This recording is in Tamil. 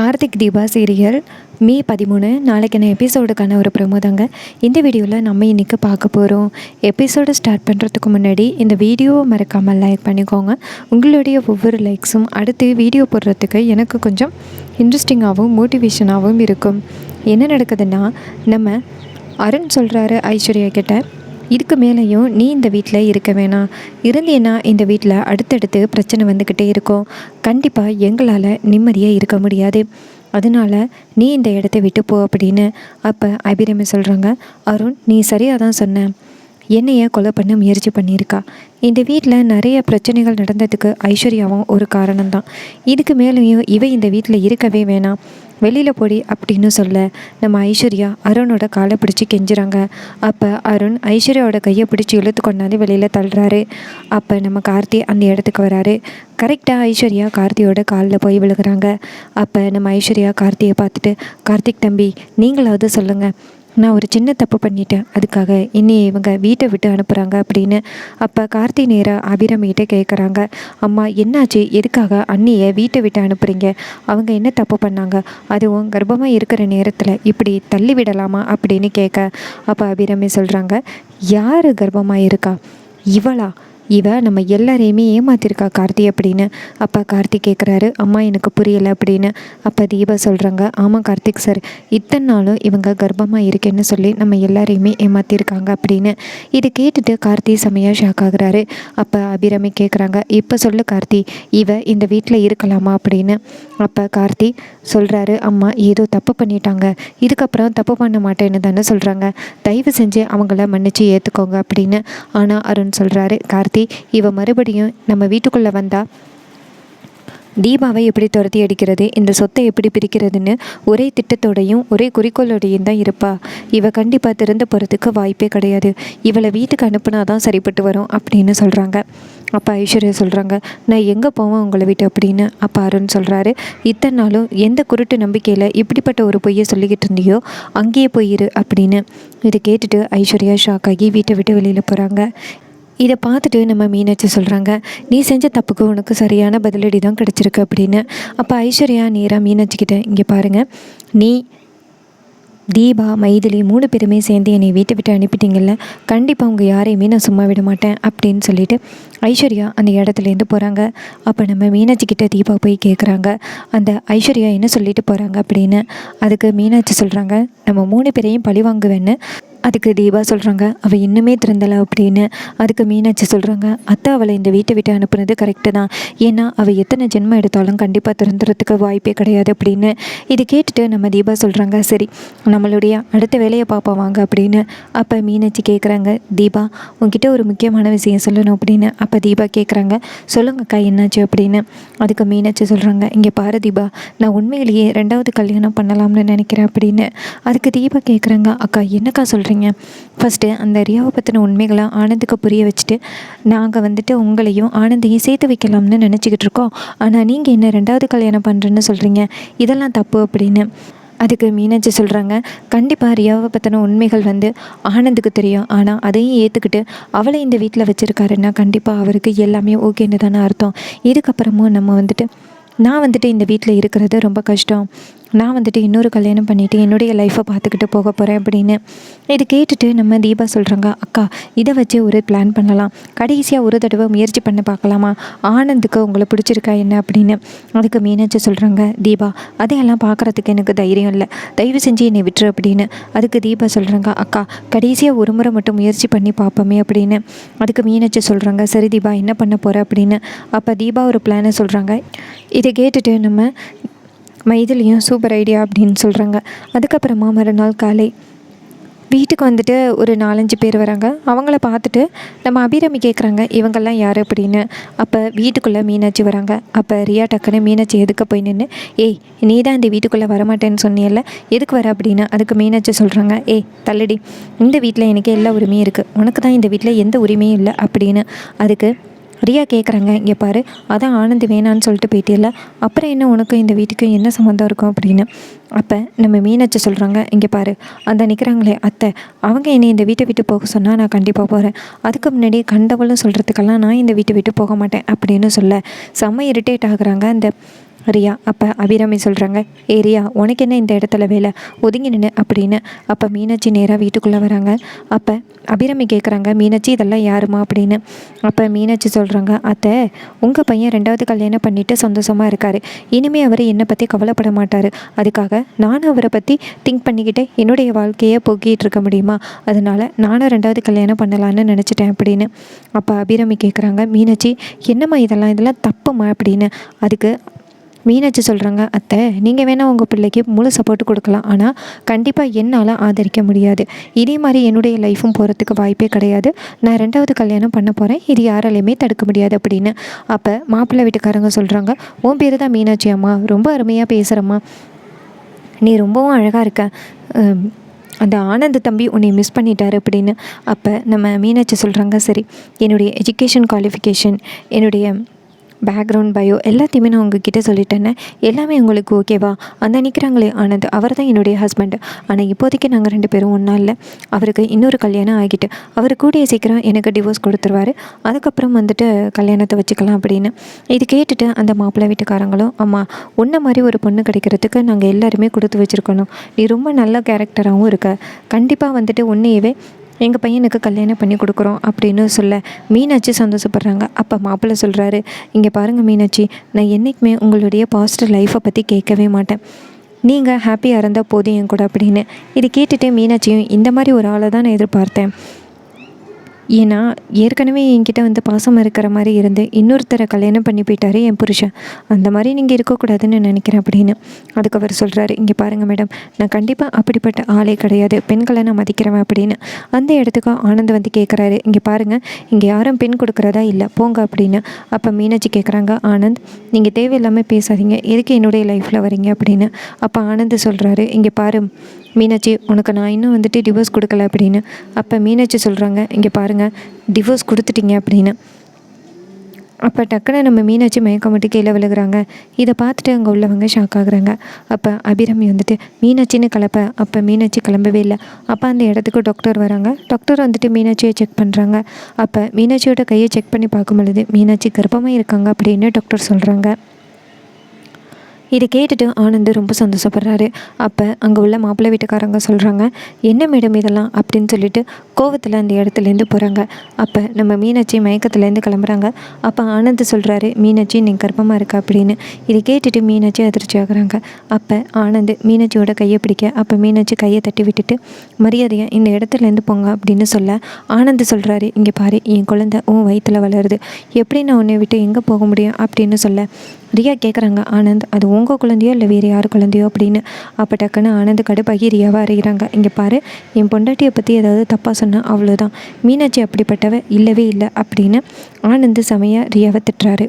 கார்த்திக் தீபா சீரியல் மே 13 நாளைக்கான எபிசோடுக்கான ஒரு ப்ரோமோ தாங்க இந்த வீடியோவில் நம்ம இன்றைக்கி பார்க்க போகிறோம். எபிசோடு ஸ்டார்ட் பண்ணுறதுக்கு முன்னாடி இந்த வீடியோவை மறக்காமல் லைக் பண்ணிக்கோங்க. உங்களுடைய ஒவ்வொரு லைக்ஸும் அடுத்து வீடியோ போடுறதுக்கு எனக்கு கொஞ்சம் இன்ட்ரெஸ்டிங்காகவும் மோட்டிவேஷனாகவும் இருக்கும். என்ன நடக்குதுன்னா, நம்ம அருண் சொல்கிறாரு ஐஸ்வர்யா கிட்ட, இதுக்கு மேலேயும் நீ இந்த வீட்டில் இருக்க வேணாம், இருந்தேன்னா இந்த வீட்டில் அடுத்தடுத்து பிரச்சனை வந்துக்கிட்டே இருக்கும், கண்டிப்பாக எங்களால் நிம்மதியாக இருக்க முடியாது, அதனால் நீ இந்த இடத்த விட்டு போ அப்படின்னு. அப்போ அபிராமி சொல்கிறாங்க, அருண் நீ சரியாக தான் சொன்ன, என்னைய கொலை பண்ண முயற்சி பண்ணியிருக்கா. இந்த வீட்டில் நிறைய பிரச்சனைகள் நடந்ததுக்கு ஐஸ்வர்யாவும் ஒரு காரணம்தான். இதுக்கு மேலேயும் இவ இந்த வீட்டில் இருக்கவே வேணாம், வெளியில் போடி அப்படின்னு சொல்ல நம்ம ஐஸ்வர்யா அருணோட காலை பிடிச்சி கெஞ்சுறாங்க. அப்போ அருண் ஐஸ்வர்யாவோட கையை பிடிச்சி இழுத்து கொண்டாந்து வெளியில் தள்ளுறாரு. அப்போ நம்ம கார்த்தி அந்த இடத்துக்கு வராரு. கரெக்டாக ஐஸ்வர்யா கார்த்தியோட காலில் போய் விழுகிறாங்க. அப்போ நம்ம ஐஸ்வர்யா கார்த்தியை பார்த்துட்டு, கார்த்திக் தம்பி நீங்களாவது சொல்லுங்கள், நான் ஒரு சின்ன தப்பு பண்ணிட்டேன், அதுக்காக இன்னையை இவங்க வீட்டை விட்டு அனுப்புகிறாங்க அப்படின்னு. அப்போ கார்த்தி நேராக அபிராமிகிட்ட கேட்குறாங்க, அம்மா என்னாச்சு, எதுக்காக அண்ணியை வீட்டை விட்டு அனுப்புகிறீங்க, அவங்க என்ன தப்பு பண்ணாங்க, அதுவும் கர்ப்பமாக இருக்கிற நேரத்தில் இப்படி தள்ளி விடலாமா அப்படின்னு கேட்க, அப்போ அபிராமி சொல்கிறாங்க, யார் கர்ப்பமாக இருக்கா, இவளா, இவ நம்ம எல்லாரையுமே ஏமாத்திருக்கா கார்த்தி அப்படின்னு. அப்போ கார்த்திக் கேட்குறாரு, அம்மா எனக்கு புரியலை அப்படின்னு. அப்போ தீபா சொல்கிறாங்க, ஆமாம் கார்த்திக் சார், இத்தனை நாளும் இவங்க கர்ப்பமாக இருக்கேன்னு சொல்லி நம்ம எல்லாரையுமே ஏமாத்திருக்காங்க அப்படின்னு. இது கேட்டுட்டு கார்த்தி செமையாக ஷாக் ஆகுறாரு. அப்போ அபிராமி கேட்குறாங்க, இப்போ சொல்லு கார்த்தி, இவ இந்த வீட்டில் இருக்கலாமா அப்படின்னு. அப்போ கார்த்தி சொல்கிறாரு, அம்மா ஏதோ தப்பு பண்ணிட்டாங்க, இதுக்கப்புறம் தப்பு பண்ண மாட்டேன்னு தானே சொல்கிறாங்க, தயவு செஞ்சு அவங்கள மன்னிச்சு ஏற்றுக்கோங்க அப்படின்னு. ஆனால் அருண் சொல்கிறாரு, கார்த்தி இவ மறுபடியும் நம்ம வீட்டுக்குள்ளே வந்தா தீபாவை எப்படி துரத்தி அடிக்கிறது, இந்த சொத்தை எப்படி பிரிக்கிறதுன்னு ஒரே திட்டத்தோடையும் ஒரே குறிக்கோளோடையும் தான் இருப்பா. இவ கண்டிப்பாக திறந்து போகிறதுக்கு வாய்ப்பே கிடையாது, இவளை வீட்டுக்கு அனுப்புனா தான் சரிப்பட்டு வரும் அப்படின்னு சொல்கிறாங்க. அப்போ ஐஸ்வர்யா சொல்கிறாங்க, நான் எங்கே போவேன் உங்களை விட்டு அப்படின்னு. அப்போ அருண் சொல்கிறாரு, இத்தனை நாளும் எந்த குருட்டு நம்பிக்கையில் இப்படிப்பட்ட ஒரு பொய்யை சொல்லிக்கிட்டு இருந்தியோ அங்கேயே போயிரு அப்படின்னு. இதை கேட்டுட்டு ஐஸ்வர்யா ஷாக் ஆகி வீட்டை விட்டு வெளியில் போகிறாங்க. இதை பார்த்துட்டு நம்ம மீனாட்சி சொல்கிறாங்க, நீ செஞ்ச தப்புக்கு உனக்கு சரியான பதிலடி தான் கிடச்சிருக்கு அப்படின்னு. அப்போ ஐஸ்வர்யா நேராக மீனாட்சிக்கிட்ட, இங்கே பாருங்கள், நீ தீபா மைதிலி 3 பேருமே சேர்ந்து என்னை வீட்டை விட்டு அனுப்பிட்டீங்கல்ல, கண்டிப்பாக உங்கள் யாரையுமே நான் சும்மா விட மாட்டேன் அப்படின்னு சொல்லிட்டு ஐஸ்வர்யா அந்த இடத்துலேருந்து போகிறாங்க. அப்போ நம்ம மீனாட்சிக்கிட்ட தீபா போய் கேட்குறாங்க, அந்த ஐஸ்வர்யா என்ன சொல்லிட்டு போகிறாங்க அப்படின்னு. அதுக்கு மீனாட்சி சொல்கிறாங்க, நம்ம 3 பேரையும் பழி வாங்குவேன்னு. அதுக்கு தீபா சொல்கிறாங்க, அவள் இன்னுமே திறந்தலை அப்படின்னு. அதுக்கு மீனாட்சி சொல்கிறாங்க, அத்தை அவளை இந்த வீட்டை விட்டு அனுப்புனது கரெக்டு தான், ஏன்னா அவள் எத்தனை ஜென்மம் எடுத்தாலும் கண்டிப்பாக திறந்துறதுக்கு வாய்ப்பே கிடையாது அப்படின்னு. இது கேட்டுட்டு நம்ம தீபா சொல்கிறாங்க, சரி நம்மளுடைய அடுத்த வேலையை பார்ப்போம் வாங்க அப்படின்னு. அப்போ மீனாட்சி கேட்குறாங்க, தீபா உங்ககிட்ட ஒரு முக்கியமான விஷயம் சொல்லணும் அப்படின்னு. அப்போ தீபா கேட்குறாங்க, சொல்லுங்கக்கா என்னாச்சு அப்படின்னு. அதுக்கு மீனாட்சி சொல்கிறாங்க, இங்கே பாரு தீபா, நான் உண்மையிலேயே 2வது கல்யாணம் பண்ணலாம்னு நினைக்கிறேன் அப்படின்னு. அதுக்கு தீபா கேட்குறாங்க, அக்கா என்னக்கா சொல்கிறீங்க, ஃபஸ்ட்டு அந்த ரியாவை பற்றின உண்மைகளை ஆனந்துக்கு புரிய வச்சுட்டு நாங்கள் வந்துட்டு உங்களையும் ஆனந்தையும் சேர்த்து வைக்கலாம்னு நினச்சிக்கிட்டு இருக்கோம், ஆனால் நீங்கள் என்ன 2வது கல்யாணம் பண்ணுறேன்னு சொல்கிறீங்க, இதெல்லாம் தப்பு அப்படின்னு. அதுக்கு மீனாட்சி சொல்கிறாங்க, கண்டிப்பாக ரியாவை பற்றின உண்மைகள் ஆனந்துக்கு தெரியும், ஆனால் அதையும் ஏற்றுக்கிட்டு அவளை இந்த வீட்டில் வச்சுருக்காருன்னா கண்டிப்பாக அவருக்கு எல்லாமே ஓகேன்னு தானே அர்த்தம். இதுக்கப்புறமும் நான் இந்த வீட்டில் இருக்கிறது ரொம்ப கஷ்டம், நான் இன்னொரு கல்யாணம் பண்ணிவிட்டு என்னுடைய லைஃப்பை பார்த்துக்கிட்டு போக போகிறேன் அப்படின்னு. இது கேட்டுட்டு நம்ம தீபா சொல்கிறாங்க, அக்கா இதை வச்சு ஒரு பிளான் பண்ணலாம், கடைசியாக ஒரு தடவை முயற்சி பண்ண பார்க்கலாமா, ஆனந்துக்கு உங்களை பிடிச்சிருக்கா என்ன அப்படின்னு. அதுக்கு மீனாட்சி சொல்கிறாங்க, தீபா அதையெல்லாம் பார்க்குறதுக்கு எனக்கு தைரியம் இல்லை, தயவு செஞ்சு என்னை விட்டுரு அப்படின்னு. அதுக்கு தீபா சொல்கிறாங்க, அக்கா கடைசியாக ஒரு முறை மட்டும் முயற்சி பண்ணி பார்ப்போமே அப்படின்னு. அதுக்கு மீனாட்சி சொல்கிறாங்க, சரி தீபா என்ன பண்ண போகிற அப்படின்னு. அப்போ தீபா ஒரு பிளானை சொல்கிறாங்க. இதை கேட்டுட்டு நம்ம மைதிலியும் சூப்பர் ஐடியா அப்படின்னு சொல்கிறாங்க. அதுக்கப்புறமா மறுநாள் காலை வீட்டுக்கு ஒரு 4-5 பேர் வராங்க. அவங்கள பார்த்துட்டு நம்ம அபிராமி கேட்குறாங்க, இவங்கெல்லாம் யார் அப்படின்னு. அப்போ வீட்டுக்குள்ளே மீனாட்சி வராங்க. அப்போ ரியா டக்குன்னு மீனாட்சி எதுக்க போய் நின்று, ஏய் நீ தான் இந்த வீட்டுக்குள்ளே வரமாட்டேன்னு சொன்னியல்ல, எதுக்கு வர அப்படின்னு. அதுக்கு மீனாட்சி சொல்கிறாங்க, ஏய் தள்ளுடி, இந்த வீட்டில் எனக்கு எல்லா உரிமையும் இருக்குது, உனக்கு தான் இந்த வீட்டில் எந்த உரிமையும் இல்லை அப்படின்னு. அதுக்கு ரியா கேட்குறாங்க, இங்கே பாரு, அதான் ஆனந்த் வேணான்னு சொல்லிட்டு போயிட்டியல்ல, அப்புறம் என்ன உனக்கு இந்த வீட்டுக்கு என்ன சம்மந்தம் இருக்கும் அப்படின்னு. அப்போ நம்ம மீனாட்சி சொல்கிறாங்க, இங்கே பாரு, அந்த நிற்கிறாங்களே அத்தை, அவங்க என்னை இந்த வீட்டை விட்டு போக சொன்னால் நான் கண்டிப்பாக போகிறேன், அதுக்கு முன்னாடி கண்டவளும் சொல்கிறதுக்கெல்லாம் நான் இந்த வீட்டை விட்டு போக மாட்டேன் அப்படின்னு சொல்ல செம்ம இரிட்டேட் ஆகுறாங்க அந்த ரியா. அப்போ அபிராமி சொல்கிறாங்க, ஏ ரியா, உனக்கு என்ன இந்த இடத்துல வேலை, ஒதுங்கி நின்று அப்படின்னு. அப்போ மீனாட்சி நேராக வீட்டுக்குள்ளே வராங்க. அப்போ அபிராமி கேட்குறாங்க, மீனாட்சி இதெல்லாம் யாருமா அப்படின்னு. அப்போ மீனாட்சி சொல்கிறாங்க, அத்தை, உங்கள் பையன் 2வது கல்யாணம் பண்ணிவிட்டு சந்தோஷமாக இருக்கார். இனிமேல் அவர் என்னை பற்றி கவலைப்பட மாட்டார். அதுக்காக நானும் அவரை பற்றி திங்க் பண்ணிக்கிட்டு என்னுடைய வாழ்க்கையை போக்கிட்டு இருக்க முடியுமா? அதனால் நானும் 2வது கல்யாணம் பண்ணலான்னு நினச்சிட்டேன் அப்படின்னு. அப்போ அபிராமி கேட்குறாங்க, மீனாட்சி என்னம்மா இதெல்லாம் தப்புமா அப்படின்னு. அதுக்கு மீனாட்சி சொல்கிறாங்க, அத்தை, நீங்கள் வேணால் உங்கள் பிள்ளைக்கு முழு சப்போர்ட் கொடுக்கலாம், ஆனால் கண்டிப்பாக என்னால் ஆதரிக்க முடியாது. இதே மாதிரி என்னுடைய லைஃப்பும் போகிறதுக்கு வாய்ப்பே கிடையாது. நான் 2வது கல்யாணம் பண்ண போகிறேன், இது யாராலையுமே தடுக்க முடியாது அப்படின்னு. அப்போ மாப்பிள்ளை வீட்டுக்காரங்க சொல்கிறாங்க, உன் பேர் தான் மீனாட்சி அம்மா, ரொம்ப அருமையாக பேசுகிறம்மா, நீ ரொம்பவும் அழகாக இருக்க, அந்த ஆனந்த் தம்பி உன்னை மிஸ் பண்ணிட்டாரு அப்படின்னு. அப்போ நம்ம மீனாட்சி சொல்கிறாங்க, சரி, என்னுடைய எஜுகேஷன் குவாலிஃபிகேஷன், என்னுடைய பேக்ரவுண்ட் பயோ எல்லாத்தையுமே நான் உங்ககிட்ட சொல்லிட்டேன்னு, எல்லாமே உங்களுக்கு ஓகேவா? அந்த நிற்கிறாங்களே ஆனந்த், அவர் தான் என்னுடைய ஹஸ்பண்ட். ஆனால் இப்போதைக்கு நாங்கள் 2 பேரும் ஒன்றா இல்லை. அவருக்கு இன்னொரு கல்யாணம் ஆகிட்டு அவர் கூடிய சீக்கிரம் எனக்கு டிவோர்ஸ் கொடுத்துருவார். அதுக்கப்புறம் வந்துட்டு கல்யாணத்தை வச்சுக்கலாம் அப்படின்னு. இது கேட்டுட்டு அந்த மாப்பிள்ளை வீட்டுக்காரங்களும், அம்மா, உன்ன மாதிரி ஒரு பொண்ணு கிடைக்கிறதுக்கு நாங்கள் எல்லாருமே கொடுத்து வச்சுருக்கணும். நீ ரொம்ப நல்ல கேரக்டராகவும் இருக்க, கண்டிப்பாக வந்துட்டு உன்னையவே எங்கள் பையனுக்கு கல்யாணம் பண்ணி கொடுக்குறோம் அப்படின்னு சொல்ல மீனாட்சி சந்தோஷப்படுறாங்க. அப்போ மாப்பிள்ளை சொல்கிறாரு, இங்கே பாருங்கள் மீனாட்சி, நான் என்றைக்குமே உங்களுடைய பாசிட்டிவ் லைஃப்பை பற்றி கேட்கவே மாட்டேன், நீங்கள் ஹாப்பியாக இருந்தால் போதும் என் கூட அப்படின்னு. இது கேட்டுகிட்டே மீனாட்சியும், இந்த மாதிரி ஒரு ஆளை தான் நான் எதிர்பார்த்தேன். ஏன்னா ஏற்கனவே என்கிட்ட வந்து பாசம் இருக்கிற மாதிரி இருந்து இன்னொருத்தரை கல்யாணம் பண்ணி போயிட்டாரு என் புருஷன். அந்த மாதிரி நீங்கள் இருக்கக்கூடாதுன்னு நினைக்கிறேன் அப்படின்னு. அதுக்கு அவர் சொல்கிறாரு, இங்கே பாருங்கள் மேடம், நான் கண்டிப்பாக அப்படிப்பட்ட ஆளே கிடையாது, பெண்களை நான் மதிக்கிறவன் அப்படின்னு. அந்த இடத்துக்கு ஆனந்த் வந்து கேட்குறாரு, இங்கே பாருங்கள், இங்கே யாரும் பெண் கொடுக்குறதா இல்லை, போங்க அப்படின்னு. அப்போ மீனாட்சி கேட்குறாங்க, ஆனந்த், நீங்கள் தேவையில்லாமல் பேசாதீங்க, எதுக்கு என்னுடைய லைஃப்பில் வரீங்க அப்படின்னு. அப்போ ஆனந்த் சொல்கிறாரு, இங்கே பாரு மீனாட்சி, உனக்கு நான் இன்னும் வந்துட்டு டிவோர்ஸ் கொடுக்கல அப்படின்னு. அப்போ மீனாட்சி சொல்கிறாங்க, இங்கே பாருங்கள், டிவோர்ஸ் கொடுத்துட்டீங்க அப்படின்னு. அப்போ டக்குன்னு நம்ம மீனாட்சி மயக்கம் மட்டும் கீழே விழுகிறாங்க. இதை பார்த்துட்டு அங்கே உள்ளவங்க ஷாக் ஆகுறாங்க. அப்போ அபிராமி வந்துட்டு மீனாட்சின்னு கிளப்ப, அப்போ மீனாட்சி கிளம்பவே இல்லை. அப்போ அந்த இடத்துக்கு டாக்டர் வராங்க. டாக்டர் வந்துட்டு மீனாட்சியை செக் பண்ணுறாங்க. அப்போ மீனாட்சியோட கையை செக் பண்ணி பார்க்கும் பொழுது மீனாட்சி கர்ப்பமாக இருக்காங்க அப்படின்னு டாக்டர் சொல்கிறாங்க. இதை கேட்டுட்டு ஆனந்த் ரொம்ப சந்தோஷப்படுறாரு. அப்போ அங்கே உள்ள மாப்பிள்ளை வீட்டுக்காரங்க சொல்கிறாங்க, என்ன மேடம் இதெல்லாம் அப்படின்னு சொல்லிட்டு கோவத்தில் அந்த இடத்துலேருந்து போகிறாங்க. அப்போ நம்ம மீனாட்சி மயக்கத்துலேருந்து கிளம்புறாங்க. அப்போ ஆனந்த் சொல்கிறாரு, மீனாட்சி நீ கர்ப்பமாக இருக்கா அப்படின்னு. இதை கேட்டுட்டு மீனாட்சி அதிர்ச்சி ஆகுறாங்க. அப்போ ஆனந்த் மீனாட்சியோட கையை பிடிக்க, அப்போ மீனாட்சி கையை தட்டி விட்டுட்டு மரியாதையாக இந்த இடத்துலேருந்து போங்க அப்படின்னு சொல்ல, ஆனந்த் சொல்கிறாரு, இங்கே பாரு, என் குழந்தை உன் வயிற்றில் வளருது, எப்படி நான் உன்னை விட்டு எங்கே போக முடியும் அப்படின்னு சொல்ல, ரியா கேட்குறாங்க, ஆனந்த், அது உங்கள் குழந்தையோ இல்லை வேறு யார் குழந்தையோ அப்படின்னு. அப்போ டக்குன்னு ஆனந்த் கடுப்பாகி ரியாவை அறிகிறாங்க. இங்கே பாரு, என் பொண்டாட்டியை பற்றி ஏதாவது தப்பாக சொன்னால் அவ்வளோதான், மீனாட்சி அப்படிப்பட்டவ இல்லவே இல்லை அப்படின்னு ஆனந்த் செமையாக ரியாவை திட்டுறாரு.